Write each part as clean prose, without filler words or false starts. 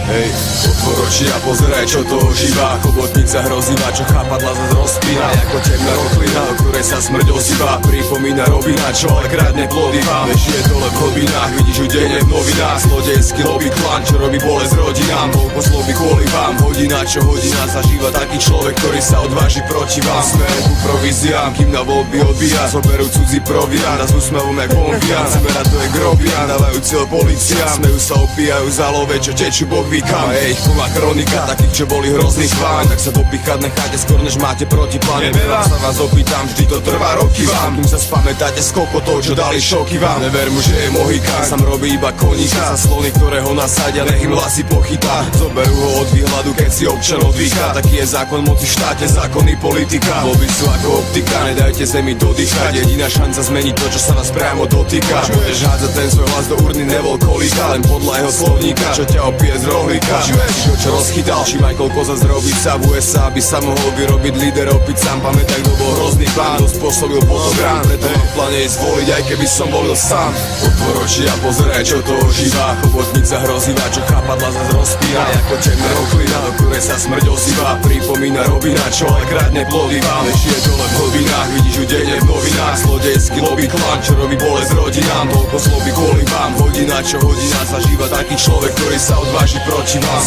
Hej, otvor oči a pozeraj, čo to ožíva. Chobotnica hrozivá, čo chápadla zas rozpína. Ako temná roklina, o ktorej sa smrť ozýva. Pripomína robina, čo ale krádne plody vám. Žije dole v hlbinách, vidíš ju denne v novinách. Zlodejský lobby klan, čo robí bolesť rodinám. Toľko slovy kvôli vám, hodina čo hodina zažíva taký človek, ktorý sa odváži proti vám. Smerom ku províziám, kým na voľby odbíja. Zoberú cudzí provián a s úsmevom jak bombián. Zbera to je grobián, dávajú cieľ policiám. Smejú sa, opíjajú za love, čo tečú bok vykám. A je ich plná kronika takých, čo boli hrozných chváň. Tak sa dopichať necháte skôr, než máte protiplán. Neverám sa vás opýtam, vždy to trvá roky vám. Kým sa spamätáte z kokotov, čo dali šoky vám. Never mu, že je mohikán, sám robí iba koníka. Za slony, ktoré ho nasadia, nech im hlasy pochytá. Zoberú ho od výhľadu, keď si občan odvýcha. Taký je zákon moci v štáte, zákony politika. Voľby sú ako optika, nedajte zemi dodýchať. Jediná šanca zmeniť to, čo sa vás priamo dotýka. Budeš hádzať ten svoj hlas do urny, nevol kolíka. Len podľa jeho slovníka, čo ťa opije z rohlíka. Vieš, čo rozchytal, či Michael Koza zrobiť sa v USA, aby sa mohol vyrobiť líder opiť sám. Pamätaj, kto bol hrozný pán, kto spôsobil potobrán. Preto mám v pláne ísť voliť, aj keby som volil sám. Otvor oči a pozeraj, čo to ožíva. Chobotnica hrozivá, čo chápadla zas rozpína. Ako temná roklina, o ktorej sa smrť ozýva. Pripomína robina, čo ale krádne plody vám. Žije dole v hlbinách, vidíš ju denne v novinách. Zlodejský lobby klan, čo robí bolesť rodinám. Toľko zloby kvôli vám, hodina čo hodina zažíva taký človek, ktorý sa odváži proti vám.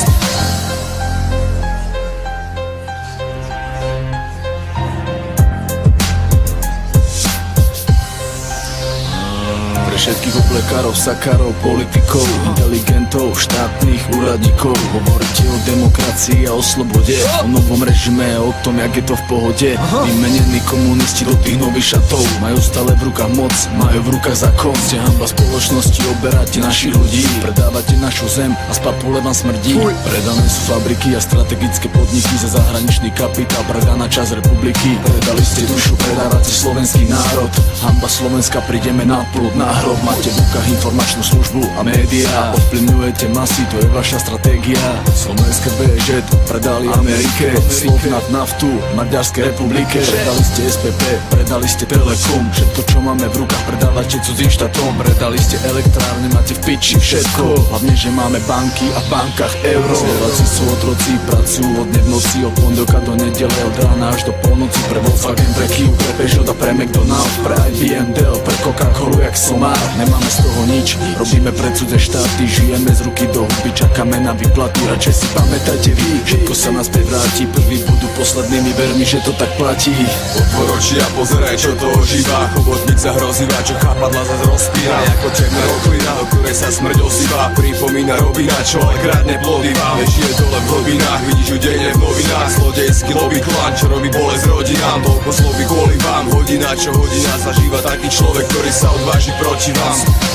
Všetkých oblekárov, sakárov, politikov, inteligentov, štátnych úradníkov. Hovoríte o demokracii a o slobode, o novom režime a o tom, jak je to v pohode. Vymenení komunisti do tých nových šatov, majú stále v rukách moc, majú v rukách zákon. Ste hanba spoločnosti, oberáte našich ľudí, predávate našu zem a z papule vám smrdí. Predané sú fabriky a strategické podniky za zahraničný kapitál, predaná časť republiky. Predali ste dušu, predávate slovenský národ. Hanba Slovenska, prídeme na plod, na hrob. Máte v rukách informačnú službu a médiá. Ovplyvňujete masy, to je vaša stratégia. Slovenské BŽ predali Amerike, slov nad naftu Maďarskej republike. Predali ste SPP, predali ste Telekom. Všetko, čo máme v rukách, predávate cudzím štátom. Predali ste elektrárne, máte v piči všetko. Hlavne, že máme banky a v bankách euro. Slováci sú otroci, pracujú od dne v noci, od pondelka do nedele, od rána až do polnoci. Pre Volkswagen, pre Kia, pre Peugeot a pre McDonald's, pre IBM, Dell, pre Coca-Colu jak somár. Nemáme z toho nič, robíme pre cudze štáty. Žijeme z ruky do huby, čakáme na výplatu. Radšej si pamätajte vy, všetko sa nás vráti. Prví budú poslednými, ver mi, že to tak platí. Otvor oči a pozeraj, čo to ožíva. Chobotnica hrozivá, čo chápadla zas rozpína. Ako temná roklina, o ktorej sa smrť ozýva. Pripomína robina, čo ale krádne plody vám. Žije dole v hlbinách, vidíš ju denne v novinách. Zlodejský lobby klan, čo robí bolesť rodinám. Toľko slovy kvôli vám, hodina čo hodina zažíva taký človek, ktorý sa odváži proti vám.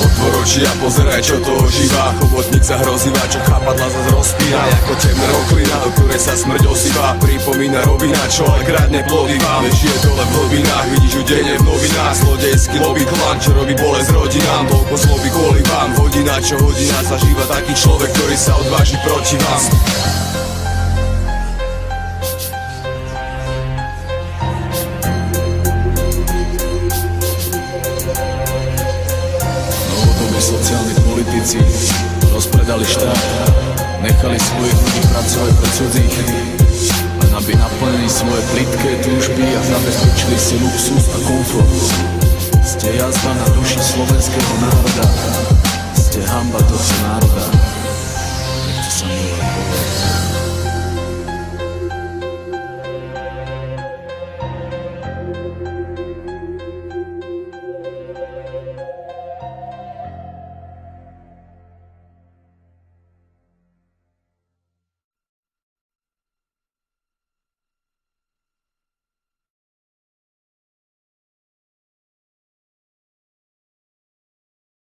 Otvor oči a pozeraj, čo to ožíva. Chobotnica hrozivá, čo chápadla zas rozpína. Ako temná roklina, o ktorej sa smrť ozýva. Pripomína robina, čo ale krádne plody vám. Žije dole v hlbinách, vidíš ju denne v novinách. Zlodejský lobby klan, čo robí bolesť rodinám. Toľko slovy kvôli vám, hodina čo hodina zažíva taký človek, ktorý sa odváži proti vám. Sociálni politici rozpredali štát, nechali svojich ľudí pracovať pre cudzích, len aby naplnili svoje plitké túžby a zabezpečili si luxus a komfort. Ste jazda na duši slovenského národa, ste hanba tohto národa.